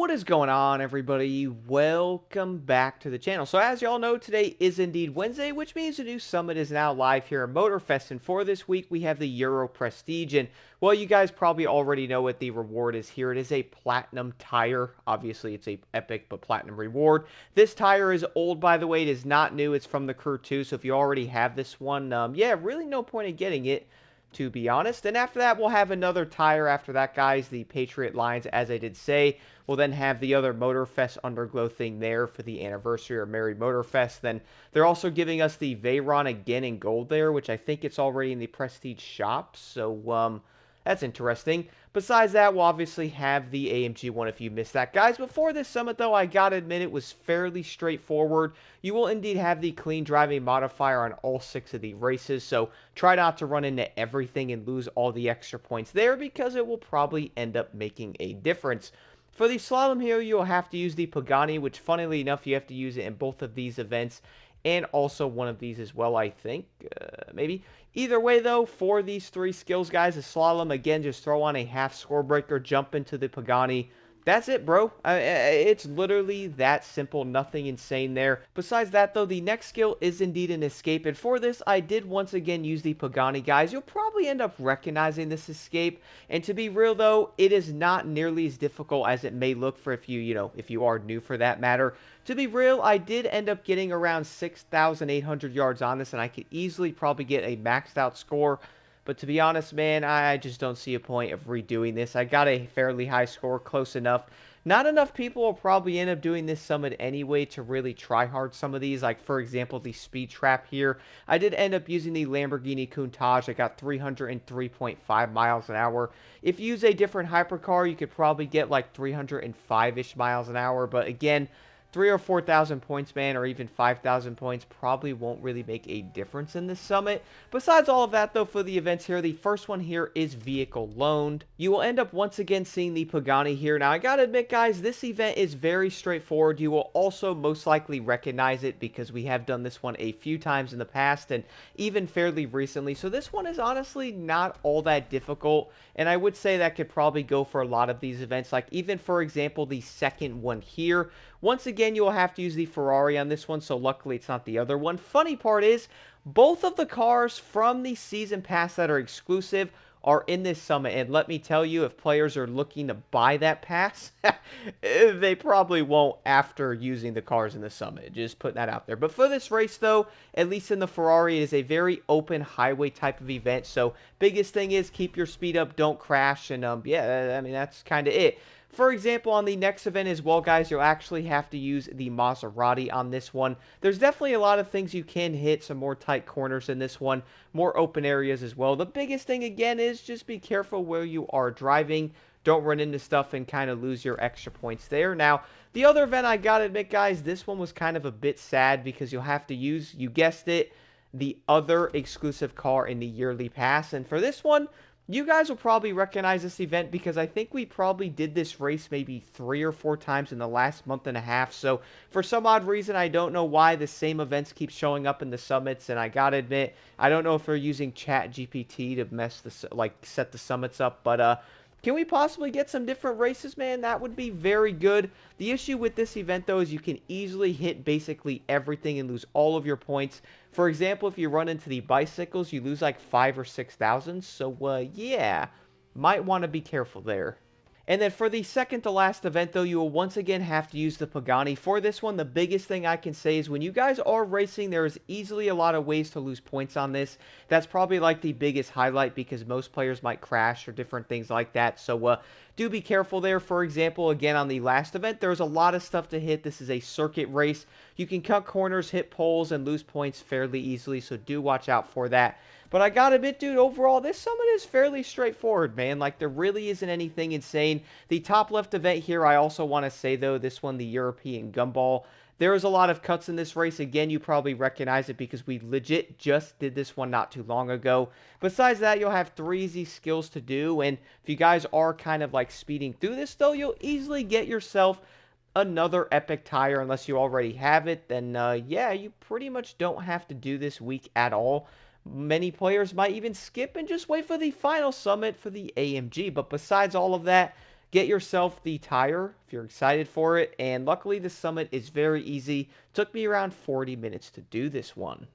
What is going on, everybody? Welcome back to the channel. So as y'all know, today is indeed Wednesday, which means a new summit is now live here at Motorfest. And for this week, we have the Euro Prestige. And, well, you guys probably already know what the reward is here. It is a platinum tire. Obviously, it's a epic but platinum reward. This tire is old, by the way. It is not new. It's from the Crew 2. So if you already have this one, yeah, really no point in getting it, to be honest. And after that, we'll have another tire after that, guys, the Patriot Lines, as I did say. We'll then have the other Motorfest Underglow thing there for the anniversary or Merry Motorfest. Then they're also giving us the Veyron again in gold there, which I think it's already in the Prestige shop. So, that's interesting. Besides that, we'll obviously have the AMG one if you missed that. Guys, before this summit, though, I gotta admit it was fairly straightforward. You will indeed have the clean driving modifier on all 6 of the races, so try not to run into everything and lose all the extra points there because it will probably end up making a difference. For the slalom here, you'll have to use the Pagani, which funnily enough, you have to use it in both of these events and also one of these as well, I think. Maybe. Either way, though, for these 3 skills, guys, the slalom, again, just throw on a half score breaker, jump into the Pagani. That's it, bro. It's literally that simple. Nothing insane there. Besides that, though, the next skill is indeed an escape. And for this, I did once again use the Pagani, guys. You'll probably end up recognizing this escape. And to be real, though, it is not nearly as difficult as it may look for if you are new for that matter. To be real, I did end up getting around 6,800 yards on this, and I could easily probably get a maxed out score. But to be honest, man, I just don't see a point of redoing this. I got a fairly high score, close enough. Not enough people will probably end up doing this summit anyway to really try hard some of these. Like, for example, the Speedtrap here. I did end up using the Lamborghini Countach. I got 303.5 miles an hour. If you use a different hypercar, you could probably get like 305-ish miles an hour. But again, 3,000 or 4,000 points, man, or even 5,000 points probably won't really make a difference in this summit. Besides all of that, though, for the events here, the first one here is vehicle loaned. You will end up once again seeing the Pagani here. Now, I gotta admit, guys, this event is very straightforward. You will also most likely recognize it because we have done this one a few times in the past and even fairly recently. So this one is honestly not all that difficult, and I would say that could probably go for a lot of these events. Like even, for example, the second one here. Once again, you will have to use the Ferrari on this one, so luckily it's not the other one. Funny part is, both of the cars from the Season Pass that are exclusive are in this summit, and let me tell you, if players are looking to buy that pass, they probably won't after using the cars in the summit. Just putting that out there. But for this race, though, at least in the Ferrari, it is a very open highway type of event, so biggest thing is keep your speed up, don't crash, and yeah, I mean, that's kind of it. For example, on the next event as well, guys, you'll actually have to use the Maserati on this one. There's definitely a lot of things you can hit, some more tight corners in this one, more open areas as well. The biggest thing, again, is just be careful where you are driving. Don't run into stuff and kind of lose your extra points there. Now, the other event, I gotta admit, guys, this one was kind of a bit sad because you'll have to use, you guessed it, the other exclusive car in the yearly pass. And for this one, you guys will probably recognize this event because I think we probably did this race maybe 3 or 4 times in the last month and a half. So for some odd reason, I don't know why the same events keep showing up in the summits. And I gotta admit, I don't know if they're using ChatGPT to set the summits up. But can we possibly get some different races, man? That would be very good. The issue with this event, though, is you can easily hit basically everything and lose all of your points. For example, if you run into the bicycles, you lose like 5,000 or 6,000. So, yeah, might want to be careful there. And then for the second to last event, though, you will once again have to use the Pagani. For this one, the biggest thing I can say is when you guys are racing, there is easily a lot of ways to lose points on this. That's probably like the biggest highlight because most players might crash or different things like that. So, do be careful there. For example, again, on the last event, there's a lot of stuff to hit. This is a circuit race. You can cut corners, hit poles, and lose points fairly easily, so do watch out for that. But I gotta admit, dude, overall, this summit is fairly straightforward, man. Like, there really isn't anything insane. The top left event here, I also want to say, though, this one, the European Gumball. There is a lot of cuts in this race. Again, you probably recognize it because we legit just did this one not too long ago. Besides that, you'll have 3 easy skills to do. And if you guys are kind of like speeding through this, though, you'll easily get yourself another epic tire unless you already have it. Then, yeah, you pretty much don't have to do this week at all. Many players might even skip and just wait for the final summit for the AMG. But besides all of that, get yourself the tire if you're excited for it. And luckily, the summit is very easy. Took me around 40 minutes to do this one.